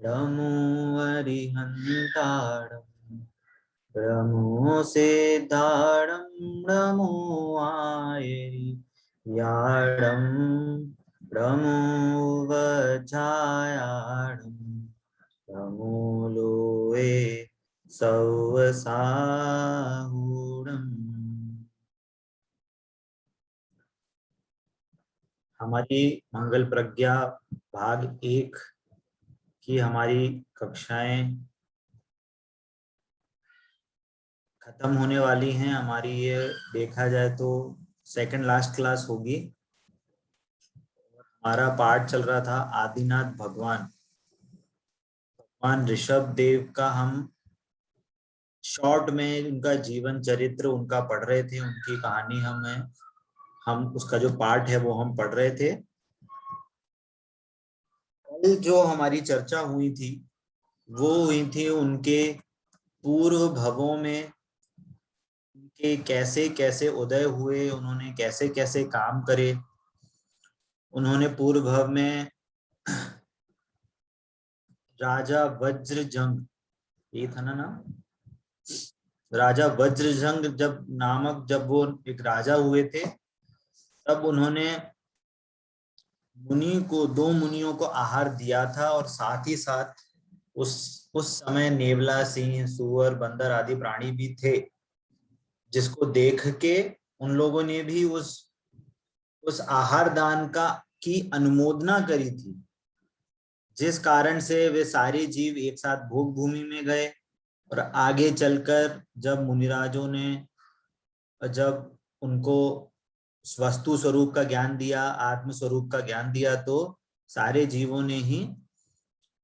ब्रह्मो अरिहन्तारम् ब्रह्मो सिद्धारम् ब्रह्मो आयरि याडम् ब्रह्मो वज्रायाडम् ब्रह्मो लोए सवसाहुडम्। हमारी मंगल प्रज्ञा भाग 1 की हमारी कक्षाएं खत्म होने वाली हैं। हमारी ये देखा जाए तो सेकंड लास्ट क्लास होगी। हमारा पाठ चल रहा था आदिनाथ भगवान ऋषभ देव का। हम शॉर्ट में उनका जीवन चरित्र उनका पढ़ रहे थे, उनकी कहानी हम उसका जो पाठ है वो हम पढ़ रहे थे। कल जो हमारी चर्चा हुई थी वो हुई थी उनके पूर्व भवों में उनके कैसे कैसे उदय हुए, उन्होंने कैसे कैसे काम करे। उन्होंने पूर्व भव में राजा वज्रजंग, ये था ना नाम, राजा वज्रजंग जब वो एक राजा हुए थे, तब उन्होंने दो मुनियों को आहार दिया था और साथ ही साथ उस समय नेवला, सिंह, सूअर, बंदर आदि प्राणी भी थे, जिसको देख के उन लोगों ने भी उस आहार दान की अनुमोदना करी थी, जिस कारण से वे सारे जीव एक साथ भोग भूमि में गए। और आगे चलकर जब मुनिराजों ने जब उनको वस्तु स्वरूप का ज्ञान दिया, आत्म स्वरूप का ज्ञान दिया, तो सारे जीवों ने ही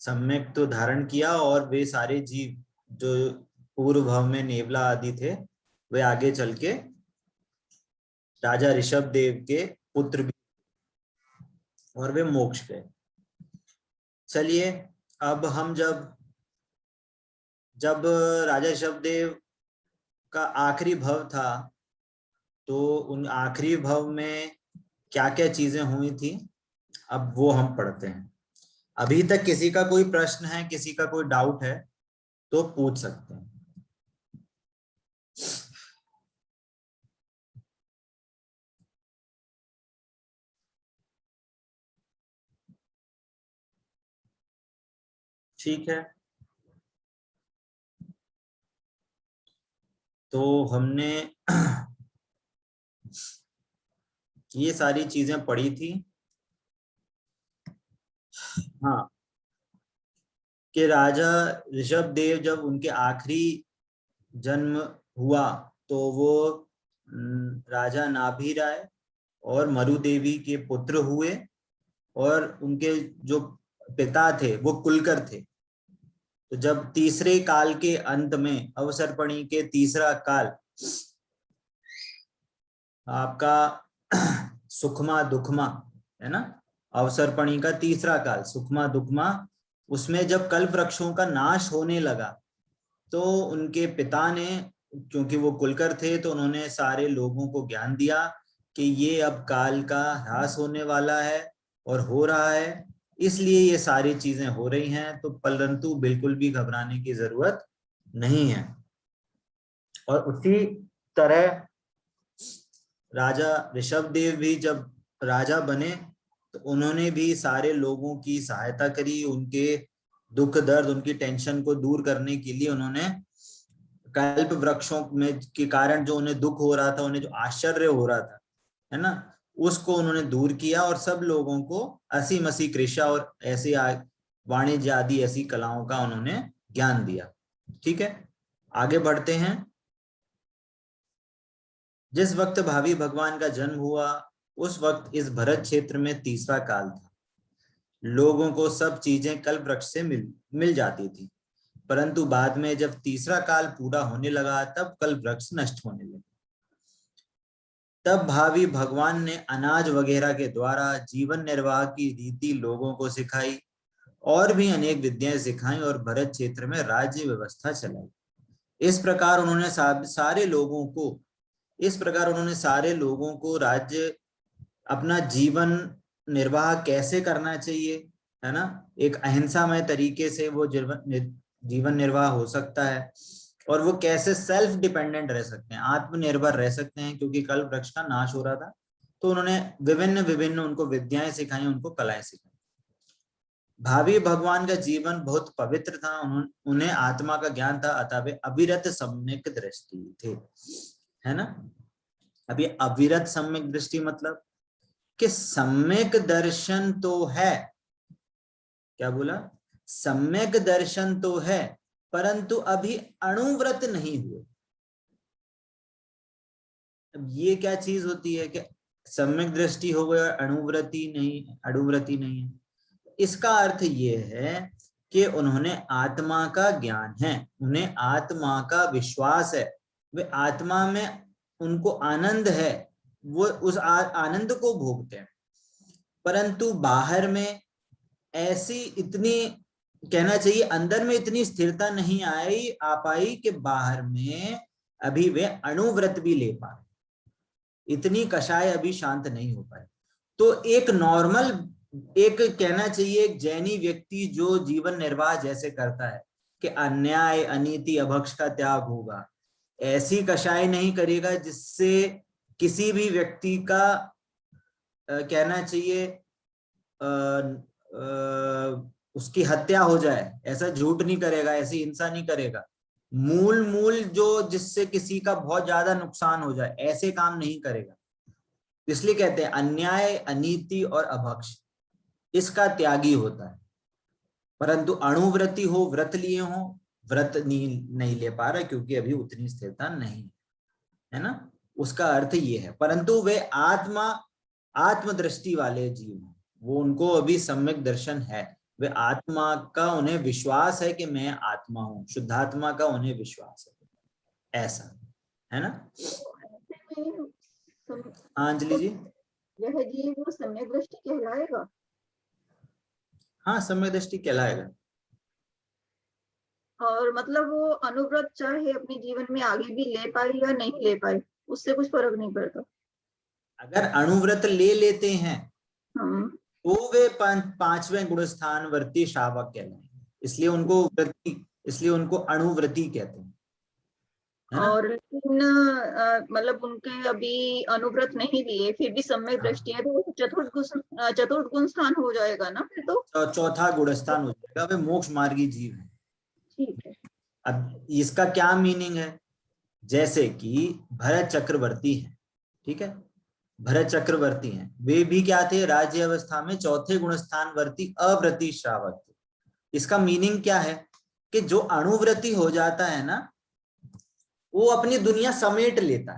सम्यक तो धारण किया और वे सारे जीव जो पूर्व भव में नेवला आदि थे, वे आगे चल के राजा ऋषभ देव के पुत्र भी, और वे मोक्ष गए। चलिए, अब हम जब राजा ऋषभ देव का आखिरी भव था, तो उन आखिरी भव में क्या क्या चीजें हुई थी, अब वो हम पढ़ते हैं। अभी तक किसी का कोई प्रश्न है, किसी का कोई डाउट है तो पूछ सकते हैं। ठीक है, तो हमने ये सारी चीजें पढ़ी थी। हाँ, कि राजा ऋषभ देव जब उनके आखिरी जन्म हुआ तो वो राजा नाभिराय और मरु देवी के पुत्र हुए, और उनके जो पिता थे वो कुलकर थे। तो जब तीसरे काल के अंत में, अवसर्पणी के तीसरा काल, आपका सुखमा दुखमा है ना, अवसर्पणी का तीसरा काल सुखमा दुखमा, उसमें जब कल्प वृक्षों का नाश होने लगा, तो उनके पिता ने, क्योंकि वो कुलकर थे, तो उन्होंने सारे लोगों को ज्ञान दिया कि ये अब काल का ह्रास होने वाला है और हो रहा है, इसलिए ये सारी चीजें हो रही हैं, तो परंतु बिल्कुल भी घबराने की जरूरत नहीं है। और उसी तरह राजा ऋषभ देव भी जब राजा बने तो उन्होंने भी सारे लोगों की सहायता करी, उनके दुख दर्द, उनकी टेंशन को दूर करने के लिए उन्होंने कल्प वृक्षों में के कारण जो उन्हें दुख हो रहा था, उन्हें जो आश्चर्य हो रहा था, है ना, उसको उन्होंने दूर किया और सब लोगों को असी मसी कृषा और ऐसे वाणिज्य आदि ऐसी कलाओं का उन्होंने ज्ञान दिया। ठीक है, आगे बढ़ते हैं। जिस वक्त भावी भगवान का जन्म हुआ, उस वक्त इस भरत क्षेत्र में तीसरा काल था। लोगों को सब चीजें कल्प वृक्ष से मिल जाती थी, परंतु बाद में जब तीसरा काल पूरा होने लगा, तब कल्प वृक्ष नष्ट होने लगे। तब भावी भगवान ने अनाज वगैरह के द्वारा जीवन निर्वाह की रीति लोगों को सिखाई और भी अनेक विद्याएं सिखाई और भरत क्षेत्र में राज्य व्यवस्था चलाई। इस प्रकार उन्होंने सारे लोगों को राज्य, अपना जीवन निर्वाह कैसे करना चाहिए, है ना, एक अहिंसामय तरीके से वो जीवन निर्वाह हो सकता है, और वो कैसे सेल्फ डिपेंडेंट रह सकते हैं, आत्मनिर्भर रह सकते हैं, क्योंकि कल्प वृक्ष का नाश हो रहा था। तो उन्होंने विभिन्न विभिन्न उनको विद्याएं सिखाई, उनको कलाएं सिखाई। भावी भगवान का जीवन बहुत पवित्र था, उन्हें आत्मा का ज्ञान था, अतः वे अविरत सम्यक दृष्टि थे, है ना। अब ये अविरत सम्यक दृष्टि मतलब कि सम्यक दर्शन तो है, क्या बोला, सम्यक दर्शन तो है, परंतु अभी अणुव्रत नहीं हुए। अब ये क्या चीज होती है कि सम्यक दृष्टि हो गया, अणुव्रति नहीं है। इसका अर्थ ये है कि उन्होंने आत्मा का ज्ञान है, उन्हें आत्मा का विश्वास है, वे आत्मा में उनको आनंद है, वो उस आनंद को भोगते हैं, परंतु बाहर में ऐसी इतनी, कहना चाहिए अंदर में इतनी स्थिरता नहीं आ पाई कि बाहर में अभी वे अणुव्रत भी ले पाए, इतनी कषाय अभी शांत नहीं हो पाए। तो एक नॉर्मल, एक कहना चाहिए एक जैनी व्यक्ति जो जीवन निर्वाह जैसे करता है कि अन्याय अनीति अभक्ष का त्याग होगा, ऐसी कषाय नहीं करेगा जिससे किसी भी व्यक्ति का कहना चाहिए उसकी हत्या हो जाए, ऐसा झूठ नहीं करेगा, ऐसी हिंसा नहीं करेगा, मूल जो जिससे किसी का बहुत ज्यादा नुकसान हो जाए, ऐसे काम नहीं करेगा। इसलिए कहते हैं अन्याय अनीति और अभक्ष इसका त्यागी होता है। परंतु अणुव्रति हो, व्रत लिए हो, व्रत नहीं ले पा रहा क्योंकि अभी उतनी स्थिरता नहीं है ना, उसका अर्थ ये है। परंतु वे आत्मदृष्टि वाले जीव हैं, वो उनको अभी सम्यक दर्शन है, वे आत्मा का उन्हें विश्वास है कि मैं आत्मा हूं, शुद्धात्मा का उन्हें विश्वास है, ऐसा है ना। हाँ अंजलि जी, यह जीव वो सम्यक दृष्टि कहलाएगा। हाँ सम्यक दृष्टि कहलाएगा। और मतलब वो अनुव्रत चाहे अपने जीवन में आगे भी ले पाए या नहीं ले पाए, उससे कुछ फर्क नहीं पड़ता। अगर अणुव्रत ले लेते हैं तो वे पांचवें गुणस्थान वर्ती श्रावक कहलाएंगे, इसलिए उनको व्रति, इसलिए उनको अणुव्रति कहते हैं, है ना? और लेकिन मतलब उनके अभी अनुव्रत नहीं लिए, फिर भी सम्यक दृष्टि है, तो चतुर्थ गुण स्थान हो जाएगा ना फिर तो चौथा गुणस्थान हो जाएगा, वे मोक्ष मार्गी जीव है। ठीक है। अब इसका क्या मीनिंग है, जैसे कि भरत चक्रवर्ती है, ठीक है, भरत चक्रवर्ती हैं, वे भी क्या थे, राज्य अवस्था में चौथे गुणस्थान वर्ती अव्रति श्रावक थे। इसका मीनिंग क्या है कि जो अणुव्रति हो जाता है ना, वो अपनी दुनिया समेट लेता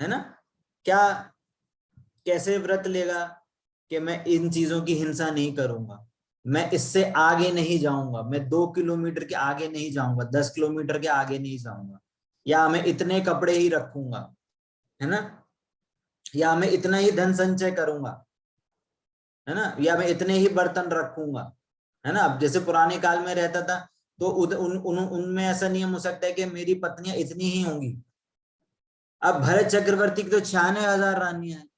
है ना। क्या, कैसे व्रत लेगा कि मैं इन चीजों की हिंसा नहीं करूंगा, मैं इससे आगे नहीं जाऊंगा, मैं 2 किलोमीटर के आगे नहीं जाऊंगा, 10 किलोमीटर के आगे नहीं जाऊंगा, या मैं इतने कपड़े ही रखूंगा, है ना, या मैं इतना ही धन संचय करूंगा, है ना, या मैं इतने ही बर्तन रखूंगा, है ना। अब जैसे पुराने काल में रहता था तो उनमें ऐसा नियम हो सकता है कि मेरी पत्नियां इतनी ही होंगी। अब भरत चक्रवर्ती की तो 96,000 रानियां हैं।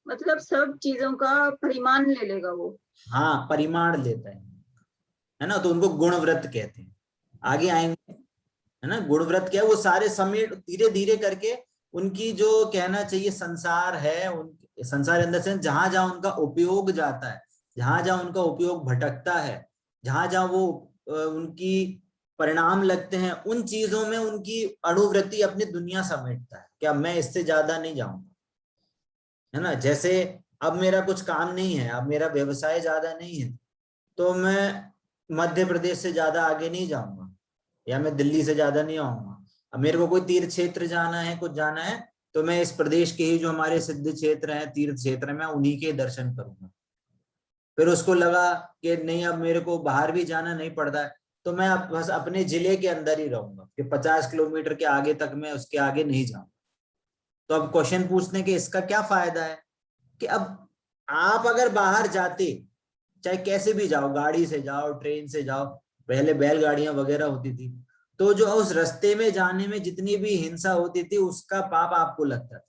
मतलब सब चीजों का परिमाण ले लेगा वो। हाँ परिमाण लेता है ना, तो उनको गुणव्रत कहते हैं, आगे आएंगे, है ना। गुणव्रत क्या है, वो सारे समेट धीरे धीरे करके उनकी जो कहना चाहिए संसार है, उन संसार अंदर से जहां जहां उनका उपयोग जाता है, जहां जहां उनका उपयोग भटकता है, जहां जहां वो उनकी परिणाम लगते हैं, उन चीजों में उनकी अणुवृत्ति अपनी दुनिया समेटता है, क्या मैं इससे ज्यादा नहीं जाऊंगा, है ना। जैसे अब मेरा कुछ काम नहीं है, अब मेरा व्यवसाय ज्यादा नहीं है, तो मैं मध्य प्रदेश से ज्यादा आगे नहीं जाऊंगा, या मैं दिल्ली से ज्यादा नहीं आऊंगा। अब मेरे को कोई तीर्थ क्षेत्र जाना है, कुछ जाना है, तो मैं इस प्रदेश के ही जो हमारे सिद्ध क्षेत्र हैं, तीर्थ क्षेत्र में उन्हीं के दर्शन करूंगा। फिर उसको लगा कि नहीं अब मेरे को बाहर भी जाना नहीं पड़ता है, तो मैं बस अपने जिले के अंदर ही रहूंगा, कि 50 किलोमीटर के आगे तक मैं उसके आगे नहीं जाऊंगा। तो अब क्वेश्चन पूछने के इसका क्या फायदा है कि अब आप अगर बाहर जाते, चाहे कैसे भी जाओ, गाड़ी से जाओ, ट्रेन से जाओ, पहले बैलगाड़ियां वगैरह होती थी, तो जो उस रास्ते में जाने में जितनी भी हिंसा होती थी उसका पाप आपको लगता था।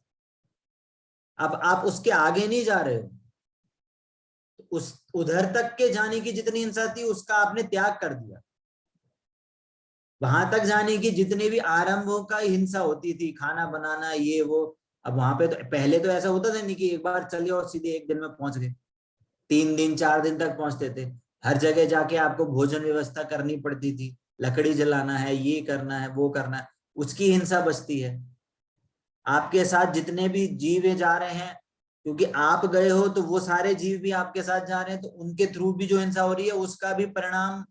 अब आप उसके आगे नहीं जा रहे हो, उस उधर तक के जाने की जितनी हिंसा थी उसका आपने त्याग कर दिया। वहां तक जाने की जितने भी आरंभों का हिंसा होती थी, खाना बनाना ये वो, अब वहां पे तो पहले तो ऐसा होता था नहीं कि एक बार चले और सीधे एक दिन में पहुंच गए, 3 दिन 4 दिन तक पहुंचते थे। हर जगह जाके आपको भोजन व्यवस्था करनी पड़ती थी, लकड़ी जलाना है, ये करना है, वो करना है, उसकी हिंसा बचती है। आपके साथ जितने भी जीव जा रहे हैं, क्योंकि आप गए हो तो वो सारे जीव भी आपके साथ जा रहे हैं, तो उनके थ्रू भी जो हिंसा हो रही है उसका भी परिणाम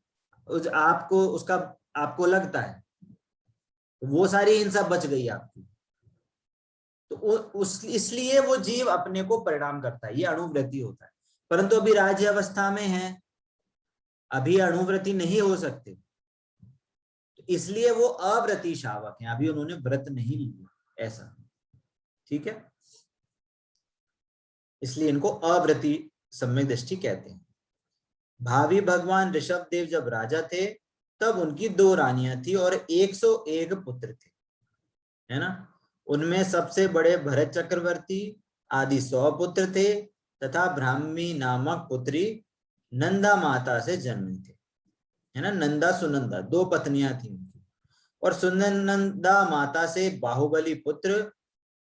आपको उसका आपको लगता है, वो सारी हिंसा बच गई आपकी। तो उस इसलिए वो जीव अपने को परिणाम करता है, ये अणुव्रती होता है। परंतु अभी राज्य अवस्था में है, अभी अणुव्रती नहीं हो सकते, तो इसलिए वो अव्रती शावक हैं, अभी उन्होंने व्रत नहीं लिया ऐसा, ठीक है, इसलिए इनको अव्रती सम्यक दृष्टि कहते हैं। भावी भगवान ऋषभ देव जब राजा थे तब उनकी 2 रानियां थी और 101 पुत्र थे, है ना। उनमें सबसे बड़े भरत चक्रवर्ती आदि 100 पुत्र थे तथा ब्राह्मी नामक पुत्री नंदा माता से जन्मे थे, है ना। नंदा सुनंदा 2 पत्नियां थी उनकी, और सुनंदा माता से बाहुबली पुत्र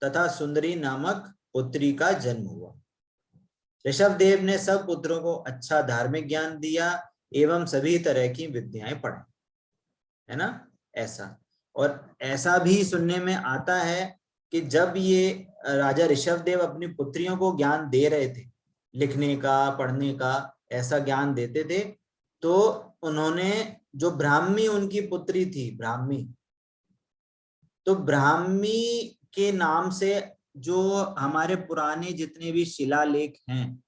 तथा सुंदरी नामक पुत्री का जन्म हुआ। ऋषभ देव ने सब पुत्रों को अच्छा धार्मिक ज्ञान दिया एवं सभी तरह की विद्याएं पढ़ाई, है ना ऐसा। और ऐसा भी सुनने में आता है कि जब ये राजा ऋषभ देव अपनी पुत्रियों को ज्ञान दे रहे थे, लिखने का पढ़ने का ऐसा ज्ञान देते थे, तो उन्होंने जो ब्राह्मी उनकी पुत्री थी, ब्राह्मी, तो ब्राह्मी के नाम से जो हमारे पुराने जितने भी शिलालेख हैं,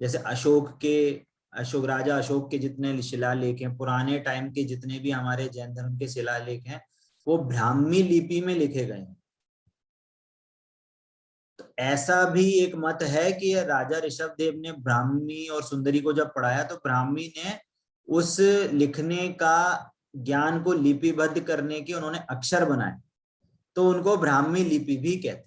जैसे अशोक राजा अशोक के जितने शिलालेख हैं, पुराने टाइम के जितने भी हमारे जैन धर्म के शिलालेख हैं, वो ब्राह्मी लिपि में लिखे गए हैं। तो ऐसा भी एक मत है कि राजा ऋषभ देव ने ब्राह्मी और सुंदरी को जब पढ़ाया तो ब्राह्मी ने उस लिखने का ज्ञान को लिपिबद्ध करने के उन्होंने अक्षर बनाए, तो उनको ब्राह्मी लिपि भी कहते हैं।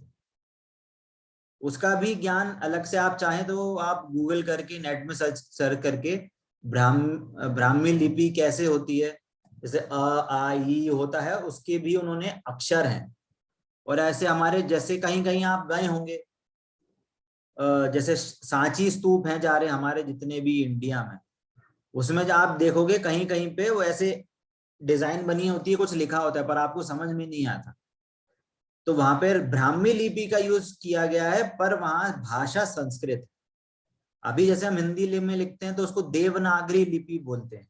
उसका भी ज्ञान अलग से आप चाहें तो आप गूगल करके नेट में सर्च करके ब्राह्मी लिपि कैसे होती है, जैसे अ आ ई होता है, उसके भी उन्होंने अक्षर हैं। और ऐसे हमारे जैसे कहीं कहीं आप गए होंगे, जैसे सांची स्तूप हैं जा रहे हमारे जितने भी इंडिया में, उसमें जो आप देखोगे कहीं कहीं पे वो ऐसे डिजाइन बनी होती है, कुछ लिखा होता है पर आपको समझ में नहीं आता, तो वहां पर ब्राह्मी लिपि का यूज किया गया है, पर वहां भाषा संस्कृत। अभी जैसे हम हिंदी में लिखते हैं तो उसको देवनागरी लिपि बोलते हैं,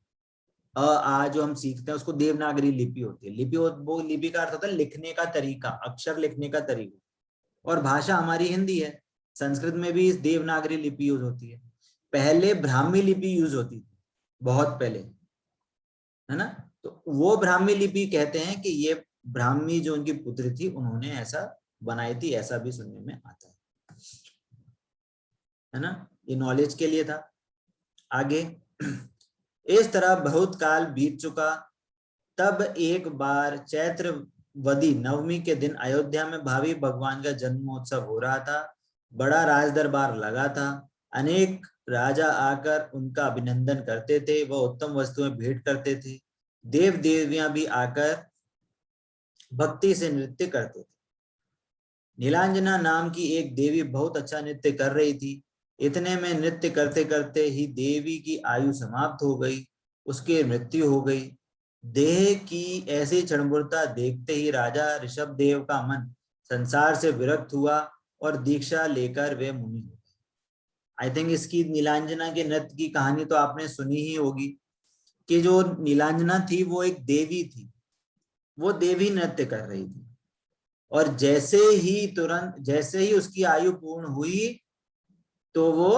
अ आ जो हम सीखते हैं उसको देवनागरी लिपि होती है। वो लिपि का अर्थ होता है लिखने का तरीका, अक्षर लिखने का तरीका, और भाषा हमारी हिंदी है। संस्कृत में भी देवनागरी लिपि यूज होती है, पहले ब्राह्मी लिपि यूज होती थी, बहुत पहले, है ना। तो वो ब्राह्मी लिपि कहते हैं कि ये ब्राह्मी जो उनकी पुत्री थी उन्होंने ऐसा बनाई थी, ऐसा भी सुनने में आता है ना। ये नॉलेज के लिए था। आगे इस तरह बहुत काल बीत चुका, तब एक बार चैत्रवदी नवमी के दिन अयोध्या में भावी भगवान का जन्मोत्सव हो रहा था। बड़ा राज दरबार लगा था, अनेक राजा आकर उनका अभिनंदन करते थे, वह उत्तम वस्तुएं भेंट करते थे। देव देवियां भी आकर भक्ति से नृत्य करते थे। नीलांजना नाम की एक देवी बहुत अच्छा नृत्य कर रही थी। इतने में नृत्य करते करते ही देवी की आयु समाप्त हो गई, उसकी मृत्यु हो गई। देह की ऐसी क्षणभंगुरता देखते ही राजा ऋषभ देव का मन संसार से विरक्त हुआ और दीक्षा लेकर वे मुनि हो गए। आई थिंक इसकी नीलांजना के नृत्य की कहानी तो आपने सुनी ही होगी, कि जो नीलांजना थी वो एक देवी थी, वो देवी नृत्य कर रही थी, और जैसे ही उसकी आयु पूर्ण हुई तो वो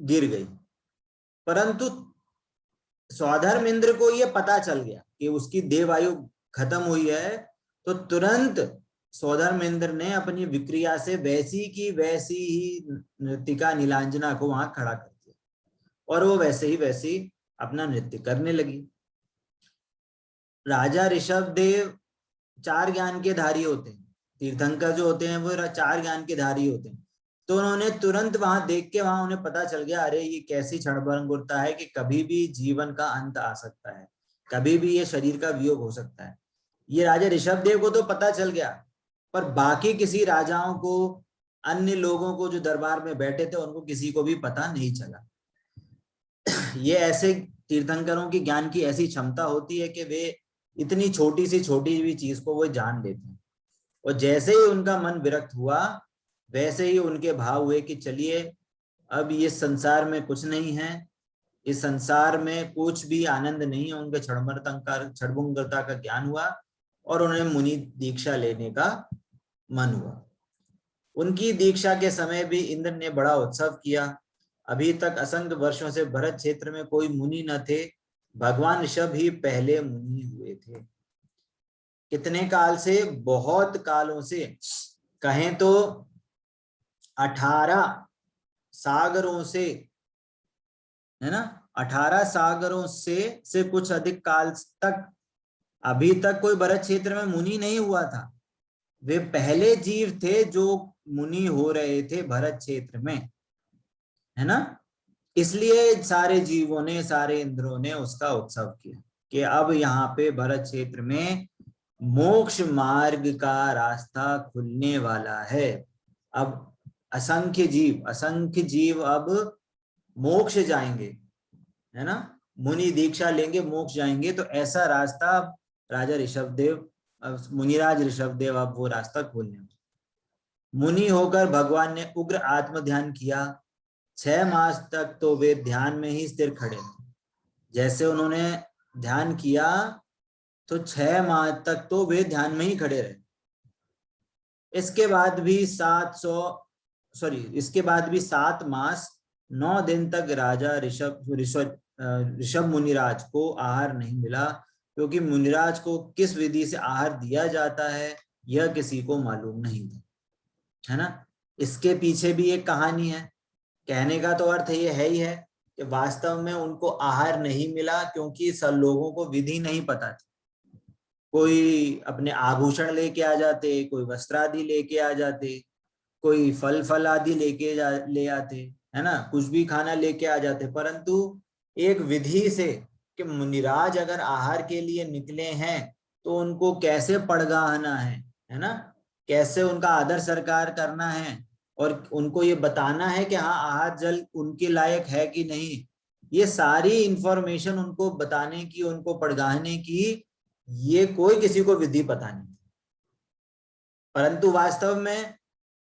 गिर गई। परंतु स्वधर्म इंद्र को यह पता चल गया कि उसकी देवायु खत्म हुई है, तो तुरंत स्वधर्म इंद्र ने अपनी विक्रिया से वैसी की वैसी ही नृतिका नीलांजना को वहां खड़ा कर दिया, और वो वैसे ही अपना नृत्य करने लगी। राजा ऋषभ देव 4 ज्ञान के धारी होते हैं, तीर्थंकर जो होते हैं वो 4 ज्ञान के धारी होते हैं। तो उन्होंने तुरंत वहां देख के वहां उन्हें पता चल गया, अरे ये कैसी क्षणभंगुरता है कि कभी भी जीवन का अंत आ सकता है, कभी भी ये शरीर का वियोग हो सकता है। ये राजा ऋषभदेव को तो पता चल गया, पर बाकी किसी राजाओं को, अन्य लोगों को जो दरबार में बैठे थे, उनको किसी को भी पता नहीं चला। ये ऐसे तीर्थंकरों की ज्ञान की ऐसी क्षमता होती है कि वे इतनी छोटी सी छोटी भी चीज को वो जान लेते हैं। और जैसे ही उनका मन विरक्त हुआ, वैसे ही उनके भाव हुए कि चलिए अब ये संसार में कुछ नहीं है, इस संसार में कुछ भी आनंद नहीं है। उनके क्षणभंगुरता का ज्ञान हुआ और उन्हें मुनि दीक्षा लेने का मन हुआ। उनकी दीक्षा के समय भी इंद्र ने बड़ा उत्सव किया। अभी तक असंख्य वर्षों से भरत क्षेत्र में कोई मुनि न थे, भगवान ऋषभ ही पहले मुनि हुए थे। कितने काल से, बहुत कालों से, कहें तो 18 सागरों से, है ना, 18 सागरों से कुछ अधिक काल तक अभी तक कोई भरत क्षेत्र में मुनि नहीं हुआ था। वे पहले जीव थे जो मुनि हो रहे थे भरत क्षेत्र में, है ना। इसलिए सारे जीवों ने, सारे इंद्रों ने उसका उत्सव किया कि अब यहाँ पे भरत क्षेत्र में मोक्ष मार्ग का रास्ता खुलने वाला है। अब असंख्य जीव अब मोक्ष जाएंगे, है ना, मुनि दीक्षा लेंगे, मोक्ष जाएंगे। तो ऐसा रास्ता राजा ऋषभदेव, मुनिराज ऋषभदेव अब वो रास्ता खोलने। मुनि होकर भगवान ने उग्र आत्म ध्यान किया। 6 मास तक तो वे ध्यान में ही स्थिर खड़े थे। जैसे उन्होंने ध्यान किया तो 6 माह तक तो वे ध्यान में ही खड़े रहे। इसके बाद भी 7 मास 9 दिन तक राजा ऋषभ मुनिराज को आहार नहीं मिला, क्योंकि मुनिराज को किस विधि से आहार दिया जाता है यह किसी को मालूम नहीं था, है ना। इसके पीछे भी एक कहानी है। कहने का तो अर्थ ये है ही है कि वास्तव में उनको आहार नहीं मिला क्योंकि सब लोगों को विधि नहीं पता थी। कोई अपने आभूषण लेके आ जाते, कोई वस्त्र आदि लेके आ जाते, कोई फल आदि ले आते, है ना, कुछ भी खाना लेके आ जाते, परंतु एक विधि से कि मुनिराज अगर आहार के लिए निकले हैं तो उनको कैसे पड़गाहना है ना, कैसे उनका आदर सत्कार करना है और उनको ये बताना है कि हाँ आहार जल उनके लायक है कि नहीं, ये सारी इंफॉर्मेशन उनको बताने की, उनको पड़गाहने की, ये कोई किसी को विधि पता नहीं। परंतु वास्तव में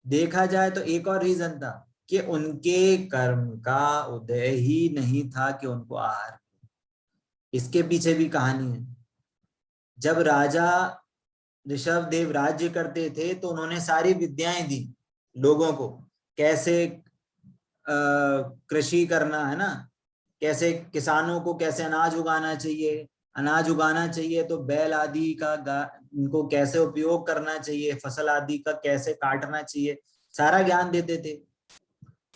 देखा जाए तो एक और रीजन था कि उनके कर्म का उदय ही नहीं था कि उनको आहार। इसके पीछे भी कहानी है। जब राजा ऋषभदेव राज्य करते थे तो उन्होंने सारी विद्याएं दी लोगों को, कैसे कृषि करना, है ना, कैसे किसानों को कैसे अनाज उगाना चाहिए, अनाज उगाना चाहिए तो बैल आदि का इनको कैसे उपयोग करना चाहिए, फसल आदि का कैसे काटना चाहिए, सारा ज्ञान देते थे।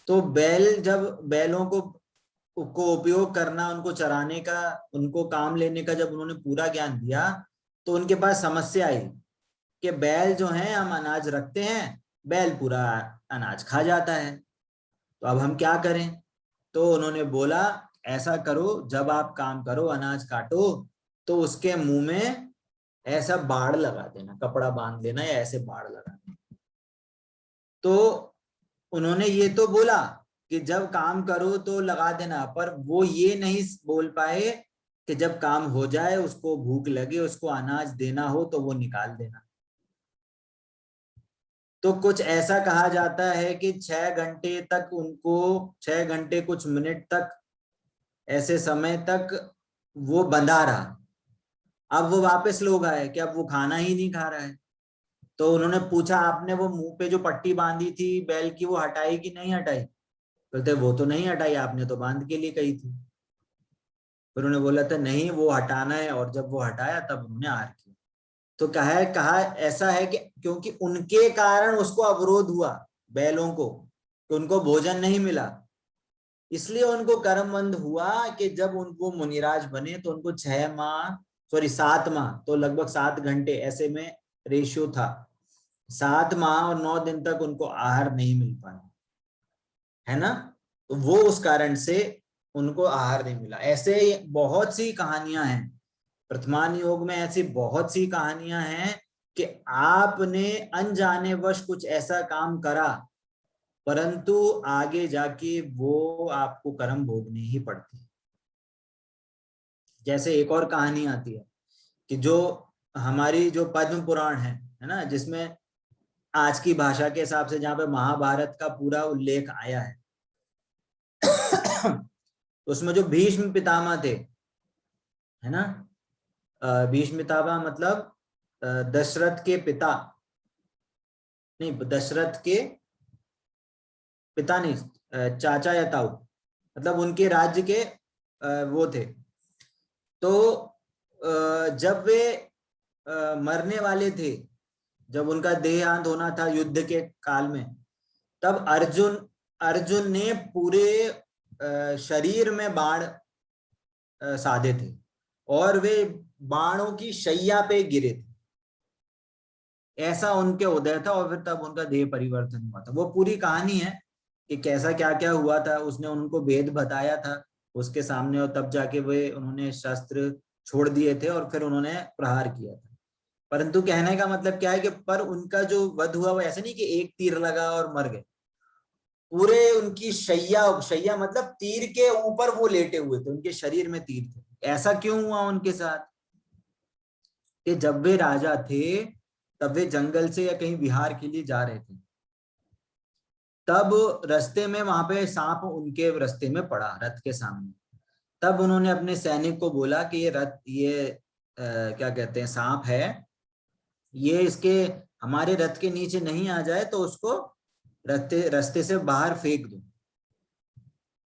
तो बैलों को उपयोग करना, उनको चराने का, उनको काम लेने का जब उन्होंने पूरा ज्ञान दिया तो उनके पास समस्या आई कि बैल जो है, हम अनाज रखते हैं, बैल पूरा अनाज खा जाता है, तो अब हम क्या करें। तो उन्होंने बोला ऐसा करो, जब आप काम करो, अनाज काटो, तो उसके मुंह में ऐसा बाड़ लगा देना, कपड़ा बांध देना या ऐसे बाड़ लगा देना। तो उन्होंने ये तो बोला कि जब काम करो तो लगा देना, पर वो ये नहीं बोल पाए कि जब काम हो जाए, उसको भूख लगे, उसको अनाज देना हो तो वो निकाल देना। तो कुछ ऐसा कहा जाता है कि 6 घंटे तक उनको, 6 घंटे कुछ मिनट तक, ऐसे समय तक वो बंधा रहा। अब वो वापस लोग आए कि अब वो खाना ही नहीं खा रहा है। तो उन्होंने पूछा, आपने वो मुंह पे जो पट्टी बांधी थी बैल की, वो हटाई कि नहीं हटाई? बोलते वो तो नहीं हटाई, आपने तो बांध के लिए कही थी। फिर उन्होंने बोला था नहीं, वो हटाना है, और जब वो हटाया तब उन्होंने आहार किया। तो कहा ऐसा है कि क्योंकि उनके कारण उसको अवरोध हुआ, बैलों को, कि उनको भोजन नहीं मिला, इसलिए उनको कर्मबंध हुआ कि जब उनको मुनिराज बने तो उनको 7 माह, तो लगभग 7 घंटे ऐसे में रेशियो था, 7 माह और 9 दिन तक उनको आहार नहीं मिल पाया। है ना। तो वो उस कारण से उनको आहार नहीं मिला। ऐसे बहुत सी कहानियां हैं, वर्तमान योग में ऐसी बहुत सी कहानियां हैं कि आपने अनजाने वश कुछ ऐसा काम करा, परंतु आगे जाके वो आपको कर्म भोगने ही पड़ती है। जैसे एक और कहानी आती है कि जो हमारी जो पद्म पुराण है ना, जिसमें आज की भाषा के हिसाब से जहाँ पे महाभारत का पूरा उल्लेख आया है, उसमें जो भीष्म पितामह थे, है ना, भीष्म पितामह मतलब दशरथ के पिता, नहीं दशरथ के पिता नहीं, चाचा या ताऊ, मतलब उनके राज्य के वो थे। तो जब वे मरने वाले थे, जब उनका देहांत होना था युद्ध के काल में, तब अर्जुन ने पूरे शरीर में बाण साधे थे और वे बाणों की शैया पे गिरे थे। ऐसा उनके उदय था और फिर तब उनका देह परिवर्तन हुआ था। वो पूरी कहानी है कि कैसा क्या क्या हुआ था। उसने उनको भेद बताया था उसके सामने, और तब जाके वे उन्होंने शस्त्र छोड़ दिए थे और फिर उन्होंने प्रहार किया था। परंतु कहने का मतलब क्या है कि पर उनका जो वध हुआ वो ऐसे नहीं कि एक तीर लगा और मर गए, पूरे उनकी शैया मतलब तीर के ऊपर वो लेटे हुए थे, उनके शरीर में तीर थे। ऐसा क्यों हुआ उनके साथ कि जब वे राजा थे तब वे जंगल से या कहीं विहार के लिए जा रहे थे, तब रास्ते में वहां पे सांप उनके रास्ते में पड़ा रथ के सामने। तब उन्होंने अपने सैनिक को बोला कि ये रथ, ये क्या कहते हैं, सांप है, ये इसके हमारे रथ के नीचे नहीं आ जाए तो उसको रास्ते से बाहर फेंक दो।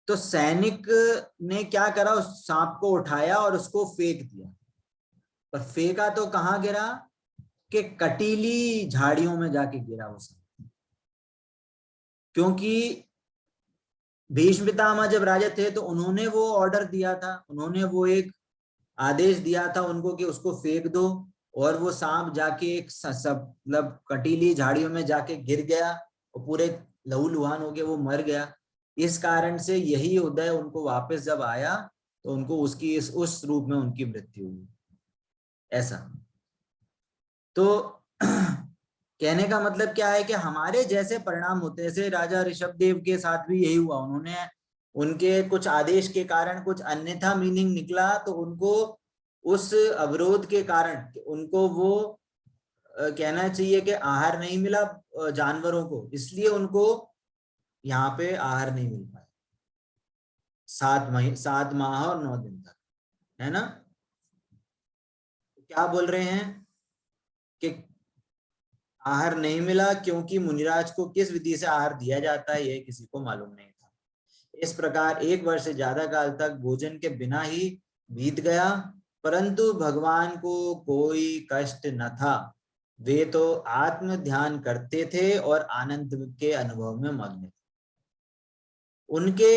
तो सैनिक ने क्या करा, उस सांप को उठाया और उसको फेंक दिया। पर फेंका तो कहाँ गिरा, कि कटीली झाड़ियों में जाके गिरा वो सांप। क्योंकि भीष्म पितामह जब राजा थे तो उन्होंने वो ऑर्डर दिया था, उन्होंने वो एक आदेश दिया था उनको कि उसको फेंक दो, और वो सांप जाके एक सब मतलब कटीली झाड़ियों में जाके गिर गया और पूरे लहूलुहान हो गए, वो मर गया। इस कारण से यही उदय उनको वापस जब आया तो उनको उसकी उस रूप में उनकी मृत्यु हुई। ऐसा तो कहने का मतलब क्या है कि हमारे जैसे परिणाम होते हैं। जैसे राजा ऋषभदेव के साथ भी यही हुआ, उन्होंने उनके कुछ आदेश के कारण कुछ अन्यथा मीनिंग निकला, तो उनको उस अवरोध के कारण उनको वो कहना चाहिए कि आहार नहीं मिला जानवरों को, इसलिए उनको यहाँ पे आहार नहीं मिल पाया 7 माह और 9 दिन तक, है ना। क्या बोल रहे हैं कि आहार नहीं मिला क्योंकि मुनिराज को किस विधि से आहार दिया जाता है यह किसी को मालूम नहीं था। इस प्रकार 1 वर्ष से ज्यादा काल तक भोजन के बिना ही बीत गया, परंतु भगवान को कोई कष्ट न था। वे तो आत्म ध्यान करते थे और आनंद के अनुभव में मग्न थे। उनके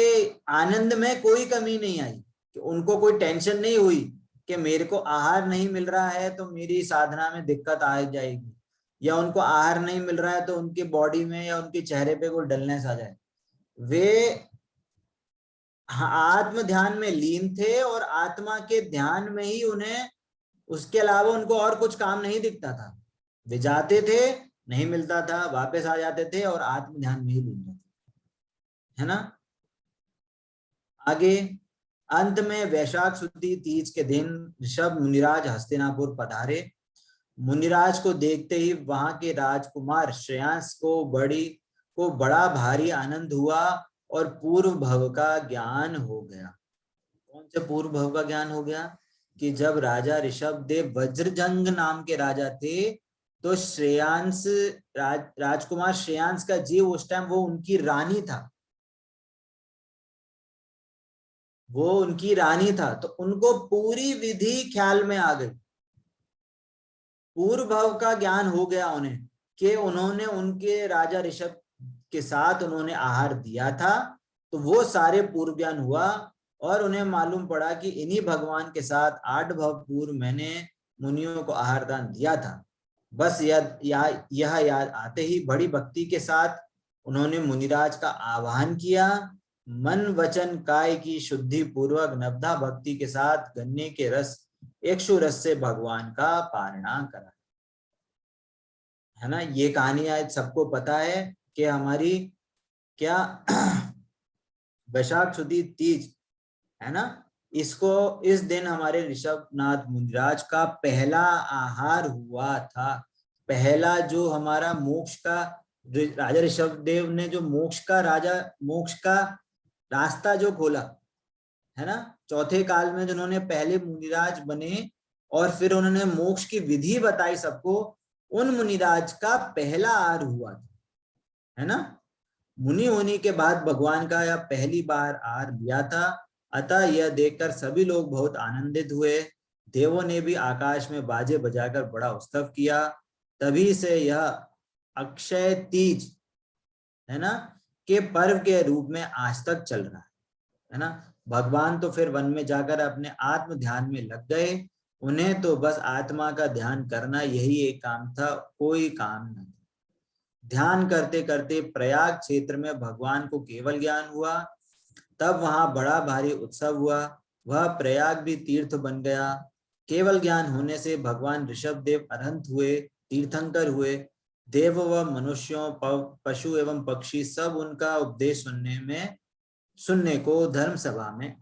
आनंद में कोई कमी नहीं आई, कि उनको कोई टेंशन नहीं हुई कि मेरे को आहार नहीं मिल रहा है तो मेरी साधना में दिक्कत आ जाएगी, या उनको आहार नहीं मिल रहा है तो उनके बॉडी में या उनके चेहरे पे कोई डलनेस आ जाए। वे आत्म ध्यान में लीन थे और आत्मा के ध्यान में ही उन्हें, उसके अलावा उनको और कुछ काम नहीं दिखता था। वे जाते थे, नहीं मिलता था, वापस आ जाते थे और आत्म ध्यान में ही लीन रहते, है ना। आगे अंत में वैशाख शुद्धि तीज के दिन ऋषभ मुनिराज हस्तिनापुर पधारे। मुनिराज को देखते ही वहां के राजकुमार श्रेयांस को बड़ा भारी आनंद हुआ और पूर्व भव का ज्ञान हो गया। कौन से पूर्व भव का ज्ञान हो गया, कि जब राजा ऋषभदेव वज्रजंग नाम के राजा थे तो श्रेयांस राजकुमार श्रेयांस का जीव उस टाइम वो उनकी रानी था, वो उनकी रानी था, तो उनको पूरी विधि ख्याल में आ गई। पूर्व भव का ज्ञान हो गया उन्हें कि उन्होंने उनके राजा ऋषभ के साथ उन्होंने आहार दिया था, तो वो सारे पूर्व ज्ञान हुआ और उन्हें मालूम पड़ा कि इन्हीं भगवान के साथ 8 भव पूर्व मैंने मुनियों को आहार दान दिया था। बस यह याद आते ही बड़ी भक्ति के साथ उन्होंने मुनिराज का आह्वान किया, मन वचन काय की शुद्धि पूर्वक नवधा भक्ति के साथ गन्ने के रस इक्षु रस से भगवान का पारणा करा। है ना, ये कहानी आज सबको पता है कि हमारी क्या वैशाख शुद्धि तीज है ना, इसको इस दिन हमारे ऋषभनाथ मुनिराज का पहला आहार हुआ था। पहला जो हमारा मोक्ष का, राजा ऋषभदेव ने जो मोक्ष का रास्ता जो खोला है ना, चौथे काल में जिन्होंने पहले मुनिराज बने और फिर उन्होंने मोक्ष की विधि बताई सबको, उन मुनिराज का पहला आहार हुआ था, है ना। मुनि होने के बाद भगवान का यह पहली बार आहार लिया था। अतः यह देखकर सभी लोग बहुत आनंदित हुए। देवों ने भी आकाश में बाजे बजाकर बड़ा उत्सव किया। तभी से यह अक्षय तीज है ना के पर्व के रूप में आज तक चल रहा है ना। भगवान तो फिर वन में जाकर अपने आत्म ध्यान में लग गए। उन्हें तो बस आत्मा का ध्यान करना यही एक काम था, कोई काम नहीं। ध्यान करते करते प्रयाग क्षेत्र में भगवान को केवल ज्ञान हुआ। तब वहां बड़ा भारी उत्सव हुआ। वह प्रयाग भी तीर्थ बन गया। केवल ज्ञान होने से भगवान ऋषभदेव अरहंत हुए, तीर्थंकर हुए। देव व मनुष्यों, पशु एवं पक्षी सब उनका उपदेश सुनने को धर्म सभा में।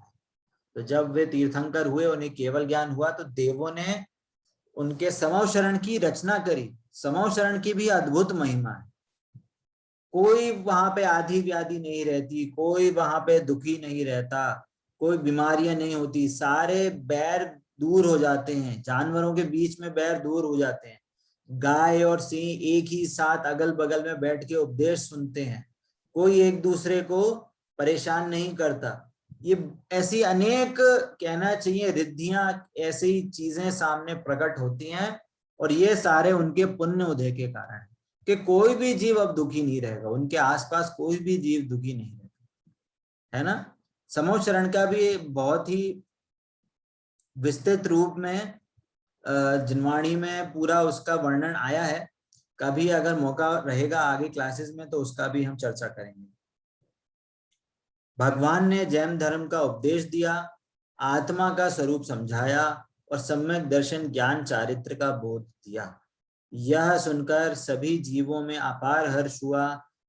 तो जब वे तीर्थंकर हुए, उन्हें केवल ज्ञान हुआ, तो देवों ने उनके समव शरण की रचना करी। समव शरण की भी अद्भुत महिमा है। कोई वहां पे आधी व्याधि नहीं रहती, कोई वहां पे दुखी नहीं रहता, कोई बीमारियां नहीं होती, सारे बैर दूर हो जाते हैं, जानवरों के बीच में बैर दूर हो जाते हैं। गाय और सिंह एक ही साथ अगल बगल में बैठ के उपदेश सुनते हैं, कोई एक दूसरे को परेशान नहीं करता। ये ऐसी अनेक, कहना चाहिए, रिद्धियां, ऐसी चीजें सामने प्रकट होती हैं, और ये सारे उनके पुण्य उदय के कारण कि कोई भी जीव अब दुखी नहीं रहेगा, उनके आसपास कोई भी जीव दुखी नहीं रहेगा, है ना। समूह शरण का भी बहुत ही विस्तृत रूप में जिनवाणी में पूरा उसका वर्णन आया है। कभी अगर मौका रहेगा आगे क्लासेस में तो उसका भी हम चर्चा करेंगे। भगवान ने जैन धर्म का उपदेश दिया, आत्मा का स्वरूप समझाया और सम्यक दर्शन ज्ञान चारित्र का बोध दिया। यह सुनकर सभी जीवों में अपार हर्ष हुआ।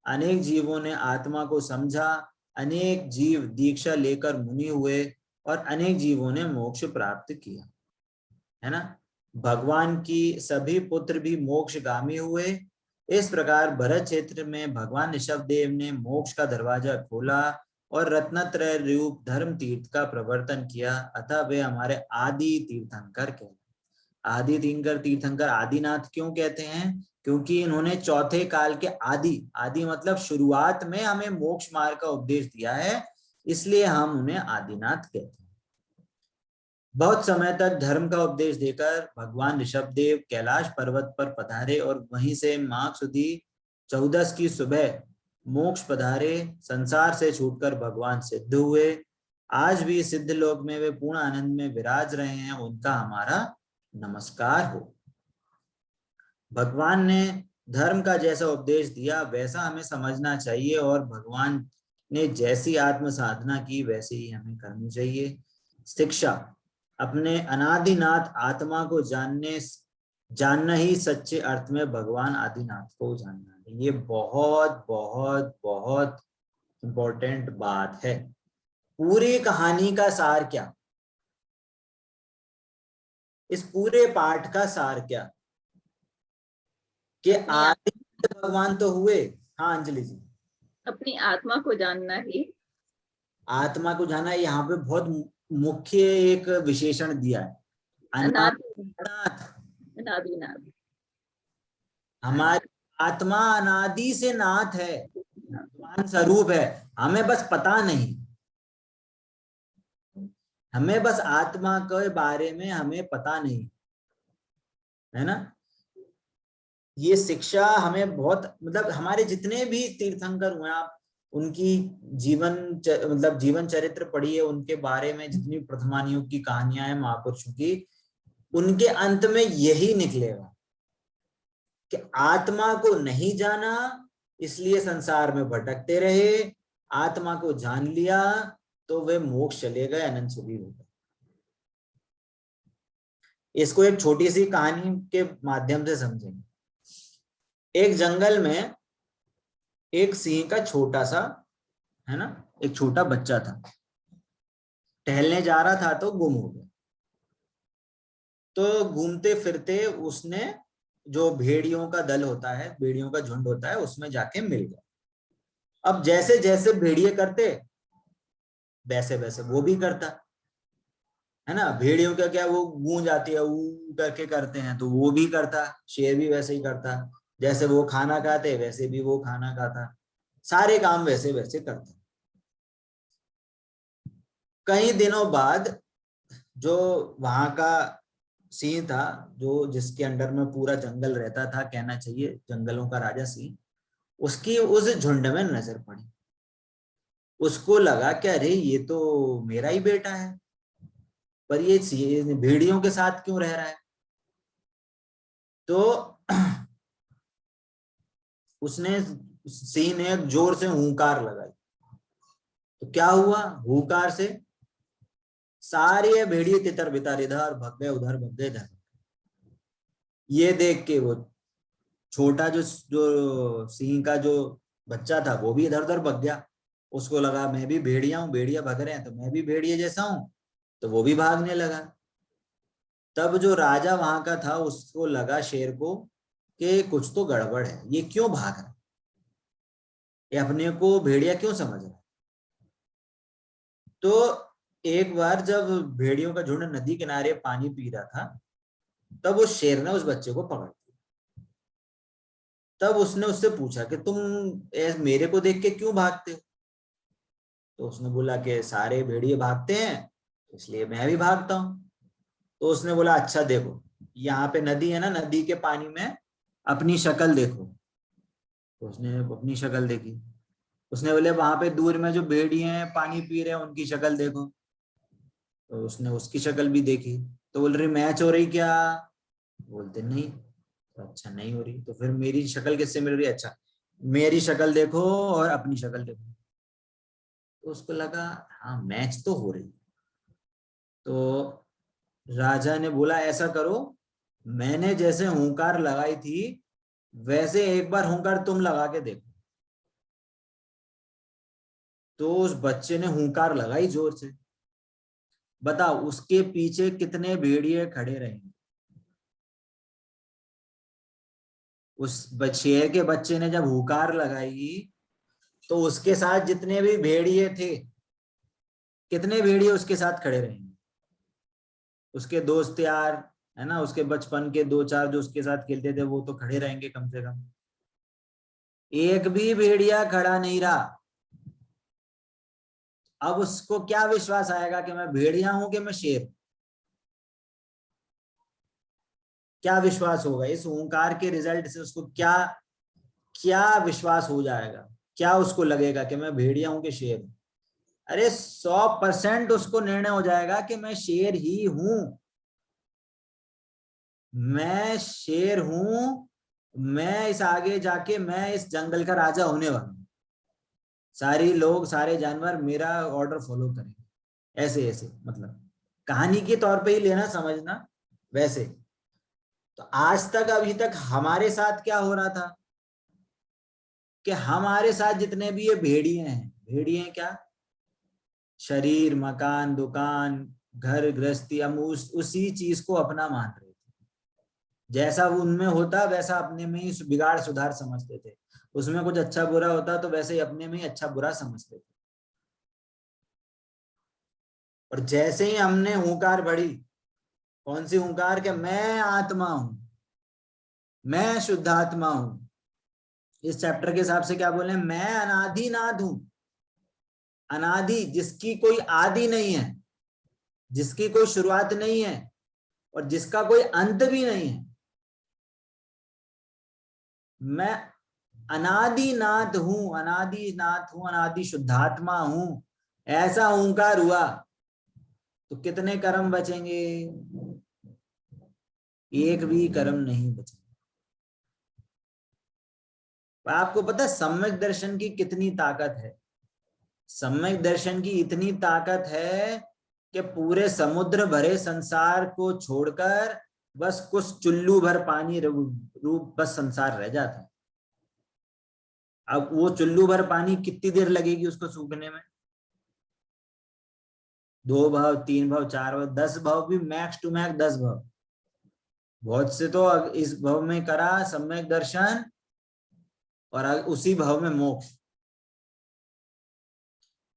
अनेक जीवों ने आत्मा को समझा, अनेक जीव दीक्षा लेकर मुनि हुए और अनेक जीवों ने मोक्ष प्राप्त किया, है ना। भगवान की सभी पुत्र भी मोक्षगामी हुए। इस प्रकार भरत क्षेत्र में भगवान ऋषभदेव ने मोक्ष का दरवाजा खोला और रत्नत्रय रूप धर्म तीर्थ का प्रवर्तन किया। अतः वे हमारे आदि तीर्थंकर कहते। आदि तीर्थंकर आदिनाथ क्यों कहते हैं? क्योंकि इन्होंने चौथे काल के आदि मतलब शुरुआत में हमें मोक्ष मार्ग का उपदेश दिया है, इसलिए हम उन्हें आदिनाथ कहते हैं। बहुत समय तक धर्म का उपदेश देकर भगवान ऋषभदेव कैलाश पर्वत पर पधारे और वहीं से माघ सुदी 14 की सुबह मोक्ष पधारे। संसार से छूटकर भगवान सिद्ध हुए। आज भी सिद्ध लोक में वे पूर्ण आनंद में विराज रहे हैं, उनका हमारा नमस्कार हो। भगवान ने धर्म का जैसा उपदेश दिया वैसा हमें समझना चाहिए, और भगवान ने जैसी आत्म साधना की वैसे ही हमें करनी चाहिए। शिक्षा, अपने अनादिनाथ आत्मा को जानना ही सच्चे अर्थ में भगवान आदिनाथ को जानना है। ये बहुत बहुत बहुत इंपॉर्टेंट बात है। पूरी कहानी का सार क्या, इस पूरे पाठ का सार क्या, कि आदि भगवान तो हुए। हाँ अंजलि जी। अपनी आत्मा को जानना ही, आत्मा को जानना, यहाँ पे बहुत मुख्य एक विशेषण दिया है, अनादिनाथ। हमारी आत्मा अनादि से नाथ है, स्वरूप है, हमें बस पता नहीं। हमें बस आत्मा के बारे में हमें पता नहीं, है ना। ये शिक्षा हमें बहुत, मतलब हमारे जितने भी तीर्थंकर हुए, आप उनकी जीवन चरित्र पढ़िए, उनके बारे में जितनी प्रथमानियों की कहानियां हैं महापुरुषों की, उनके अंत में यही निकलेगा कि आत्मा को नहीं जाना इसलिए संसार में भटकते रहे, आत्मा को जान लिया तो वे मोक्ष चले गए, अनंत सुखी हो गए। इसको एक छोटी सी कहानी के माध्यम से समझेंगे। एक जंगल में एक सिंह का छोटा सा, है ना, एक छोटा बच्चा था। टहलने जा रहा था तो गुम हो गया। तो घूमते फिरते उसने, जो भेड़ियों का दल होता है, भेड़ियों का झुंड होता है, उसमें जाके मिल गया। अब जैसे जैसे भेड़िए करते वैसे वैसे वो भी करता, है ना। भेड़ियों का क्या, वो गूंज आती है, ऊ करके करते हैं, तो वो भी करता। शेर भी वैसे ही करता, जैसे वो खाना खाते वैसे भी वो खाना खाता, सारे काम वैसे वैसे करता। कई दिनों बाद जो वहां का सिंह था, जो जिसके अंडर में पूरा जंगल रहता था, कहना चाहिए जंगलों का राजा सिंह, उसकी उस झुंड में नजर पड़ी। उसको लगा कि अरे ये तो मेरा ही बेटा है, पर ये भेड़ियों के साथ क्यों रह रहा है। तो उसने, सिंह ने जोर से हुंकार लगाई। तो क्या हुआ, हुंकार से सारे भेड़िए तितर बितर इधर भग गए, उधर भग गए, इधर। ये देख के वो छोटा जो जो सिंह का जो बच्चा था वो भी इधर उधर भग गया। उसको लगा मैं भी भेड़िया हूँ, भेड़िया भग रहे हैं तो मैं भी भेड़िए जैसा हूँ, तो वो भी भागने लगा। तब जो राजा वहां का था उसको लगा, शेर को, कि कुछ तो गड़बड़ है, ये क्यों भाग रहा है, ये अपने को भेड़िया क्यों समझ रहा है। तो एक बार जब भेड़ियों का झुंड नदी किनारे पानी पी रहा था, तब उस शेर ने उस बच्चे को पकड़ लिया। तब उसने उससे पूछा कि तुम मेरे को देख के क्यों भागते हो। तो उसने बोला कि सारे भेड़िए भागते हैं इसलिए मैं भी भागता हूँ। तो उसने बोला अच्छा देखो, यहाँ पे नदी है ना, नदी के पानी में अपनी शक्ल देखो। तो उसने अपनी शक्ल देखी। उसने बोले वहां पे दूर में जो भेड़िए हैं पानी पी रहे हैं उनकी शक्ल देखो। तो उसने उसकी शक्ल भी देखी। तो बोल रही मैच हो रही क्या, बोलते नहीं। तो अच्छा नहीं हो रही, तो फिर मेरी शक्ल किससे मिल रही है, अच्छा मेरी शक्ल देखो और अपनी शक्ल देखो। तो उसको लगा हाँ मैच तो हो रही। तो राजा ने बोला ऐसा करो, मैंने जैसे हुंकार लगाई थी वैसे एक बार हुंकार तुम लगा के देखो। तो उस बच्चे ने हुंकार लगाई जोर से। बताओ उसके पीछे कितने भेड़िए खड़े रहेंगे। उस शेर के बच्चे ने जब हुंकार लगाई तो उसके साथ जितने भी भेड़िए थे, कितने भेड़िए उसके साथ खड़े रहेंगे। उसके दोस्त यार, है ना, उसके बचपन के दो चार जो उसके साथ खेलते थे वो तो खड़े रहेंगे कम से कम। एक भी भेड़िया खड़ा नहीं रहा। अब उसको क्या विश्वास आएगा कि मैं भेड़िया हूं कि मैं शेर। क्या विश्वास होगा इस ओंकार के रिजल्ट से, उसको क्या क्या विश्वास हो जाएगा, क्या उसको लगेगा कि मैं भेड़िया हूं कि शेर। अरे 100% उसको निर्णय हो जाएगा कि मैं शेर ही हूं, मैं शेर हूं। मैं इस आगे जाके मैं इस जंगल का राजा होने वाला हूं। सारे लोग सारे जानवर मेरा ऑर्डर फॉलो करेंगे। ऐसे ऐसे मतलब कहानी के तौर पे ही लेना समझना वैसे। तो आज तक अभी तक हमारे साथ क्या हो रहा था कि हमारे साथ जितने भी ये भेड़िए हैं, भेड़िए क्या, शरीर मकान दुकान घर गृहस्थी, हम उसी चीज को अपना मान रहे थे। जैसा वो उनमें होता वैसा अपने में ही बिगाड़ सुधार समझते थे। उसमें कुछ अच्छा बुरा होता तो वैसे ही अपने में ही अच्छा बुरा समझते थे। और जैसे ही हमने हुंकार बढ़ी, कौन सी हुंकार, के मैं आत्मा हूं, मैं शुद्ध आत्मा हूं। इस चैप्टर के हिसाब से क्या बोले, मैं अनादि नाद हूं। अनादि जिसकी कोई आदि नहीं है, जिसकी कोई शुरुआत नहीं है और जिसका कोई अंत भी नहीं है। मैं अनादि नाथ हूं, अनादि नाथ हूं, अनादि शुद्धात्मा हूं। ऐसा ओंकार हुआ तो कितने कर्म बचेंगे, एक भी कर्म नहीं बचेंगे। आपको पता है सम्यक दर्शन की कितनी ताकत है? सम्यक दर्शन की इतनी ताकत है कि पूरे समुद्र भरे संसार को छोड़कर बस कुछ चुल्लू भर पानी रूप बस संसार रह जाता है। अब वो चुल्लू भर पानी कितनी देर लगेगी उसको सूखने में? 2 भाव, 3 भाव, 4 भाव, 10 भाव भी, मैक्स टू मैक्स 10 भाव। बहुत से तो इस भाव में करा सम्यक दर्शन और उसी भाव में मोक्ष।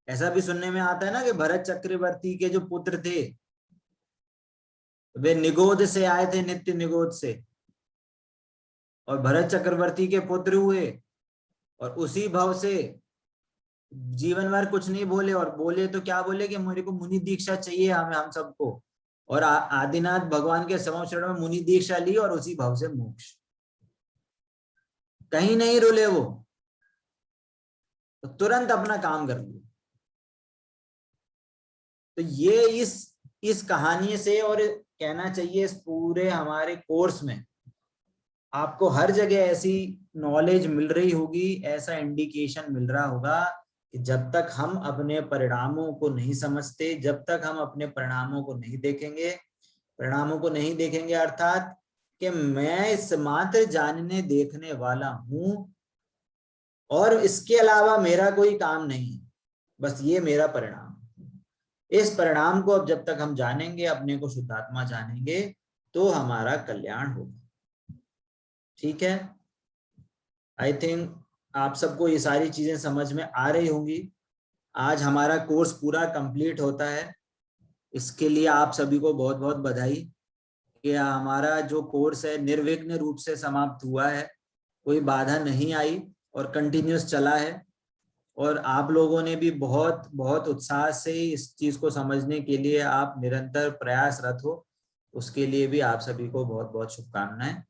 ऐसा भी सुनने में आता है ना कि भरत चक्रवर्ती के जो पुत्र थे वे निगोद से आए थे, नित्य निगोद से, और भरत चक्रवर्ती के पुत्र हुए और उसी भाव से जीवन भर कुछ नहीं बोले, और बोले तो क्या बोले कि मेरे को मुनि दीक्षा चाहिए हम सबको, और आदिनाथ भगवान के समक्षरण में मुनि दीक्षा ली और उसी भाव से मोक्ष। कहीं नहीं रुले वो, तो तुरंत अपना काम कर लिया। तो ये इस कहानी से, और कहना चाहिए इस पूरे हमारे कोर्स में आपको हर जगह ऐसी नॉलेज मिल रही होगी, ऐसा इंडिकेशन मिल रहा होगा कि जब तक हम अपने परिणामों को नहीं समझते, जब तक हम अपने परिणामों को नहीं देखेंगे अर्थात कि मैं इस मात्र जानने देखने वाला हूं और इसके अलावा मेरा कोई काम नहीं, बस ये मेरा परिणाम। इस परिणाम को अब जब तक हम जानेंगे, अपने को शुद्धात्मा जानेंगे, तो हमारा कल्याण होगा। ठीक है, आई थिंक आप सबको ये सारी चीजें समझ में आ रही होंगी। आज हमारा कोर्स पूरा कंप्लीट होता है, इसके लिए आप सभी को बहुत बहुत बधाई कि हमारा जो कोर्स है निर्विघ्न रूप से समाप्त हुआ है, कोई बाधा नहीं आई और कंटिन्यूस चला है। और आप लोगों ने भी बहुत बहुत उत्साह से इस चीज को समझने के लिए आप निरंतर प्रयासरत हो, उसके लिए भी आप सभी को बहुत बहुत शुभकामनाएं।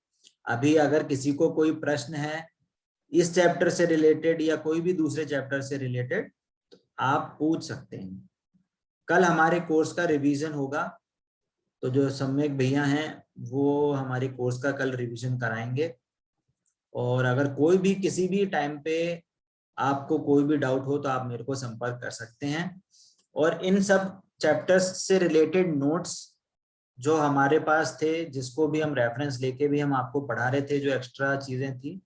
अभी अगर किसी को कोई प्रश्न है इस चैप्टर से रिलेटेड या कोई भी दूसरे चैप्टर से रिलेटेड, तो आप पूछ सकते हैं। कल हमारे कोर्स का रिवीजन होगा, तो जो सम्यक भैया हैं वो हमारे कोर्स का कल रिवीजन कराएंगे। और अगर कोई भी किसी भी टाइम पे आपको कोई भी डाउट हो तो आप मेरे को संपर्क कर सकते हैं। और इन सब चैप्टर्स से रिलेटेड नोट्स जो हमारे पास थे, जिसको भी हम रेफरेंस लेके भी हम आपको पढ़ा रहे थे, जो एक्स्ट्रा चीजें थी,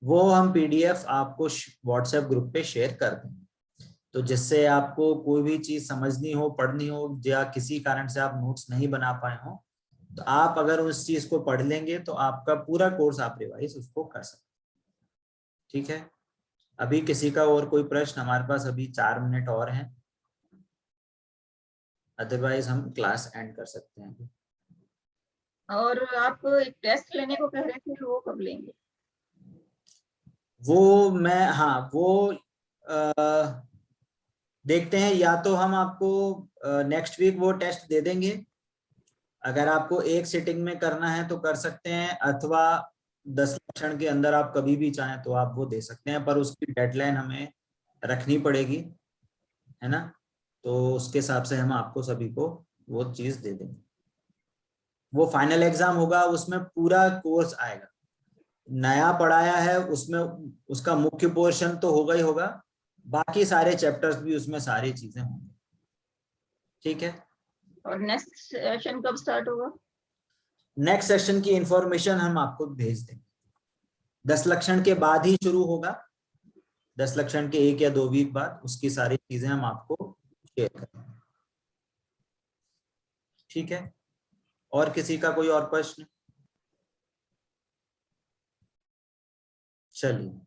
वो हम पीडीएफ आपको व्हाट्सएप ग्रुप पे शेयर कर देंगे। तो जिससे आपको कोई भी चीज समझनी हो, पढ़नी हो, या किसी कारण से आप नोट्स नहीं बना पाए हो, तो आप अगर उस चीज को पढ़ लेंगे तो आपका पूरा कोर्स आप रिवाइज उसको कर सकते। ठीक है, अभी किसी का और कोई प्रश्न? हमारे पास अभी 4 मिनट और हैं, अदरवाइज हम क्लास एंड कर सकते हैं। और आप एक टेस्ट लेने को कह रहे थे, वो कब लेंगे? वो मैं, हाँ, वो देखते हैं, या तो हम आपको नेक्स्ट वीक वो टेस्ट दे देंगे, अगर आपको एक सिटिंग में करना है तो कर सकते हैं, अथवा 10 लक्षण के अंदर आप कभी भी चाहें तो आप वो दे सकते हैं, पर उसकी डेडलाइन हमें रखनी पड़ेगी, है ना? तो उसके हिसाब से हम आपको सभी को वो चीज दे देंगे। वो फाइनल एग्जाम होगा, उसमें पूरा कोर्स आएगा, नया पढ़ाया है उसमें, उसका मुख्य पोर्शन तो होगा ही होगा, बाकी सारे चैप्टर्स भी उसमें सारी चीजें होंगी। ठीक है, और नेक्स्ट सेशन कब स्टार्ट होगा? नेक्स्ट सेशन की इंफॉर्मेशन हम आपको भेज देंगे। 10 लक्षण के बाद ही शुरू होगा, 10 लक्षण के 1 या 2 वीक बाद उसकी सारी चीजें हम आपको शेयर करेंगे। ठीक है, और किसी का कोई और प्रश्न? चलिए,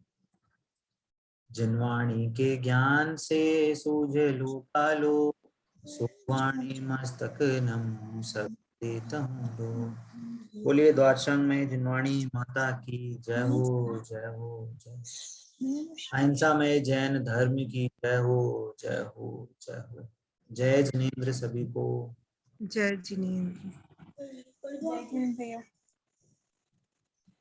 जिनवाणी के ज्ञान से सूझे लो पालो, सुवाणी मस्तक नमो सत्य। बोलिए द्वादशांग में जिनवाणी माता की जय हो, जय हो, जय। अहिंसा में जैन धर्म की जय हो, जय हो, जय हो। जय जिनेंद्र सभी को। जय जिनेंद्र भैया।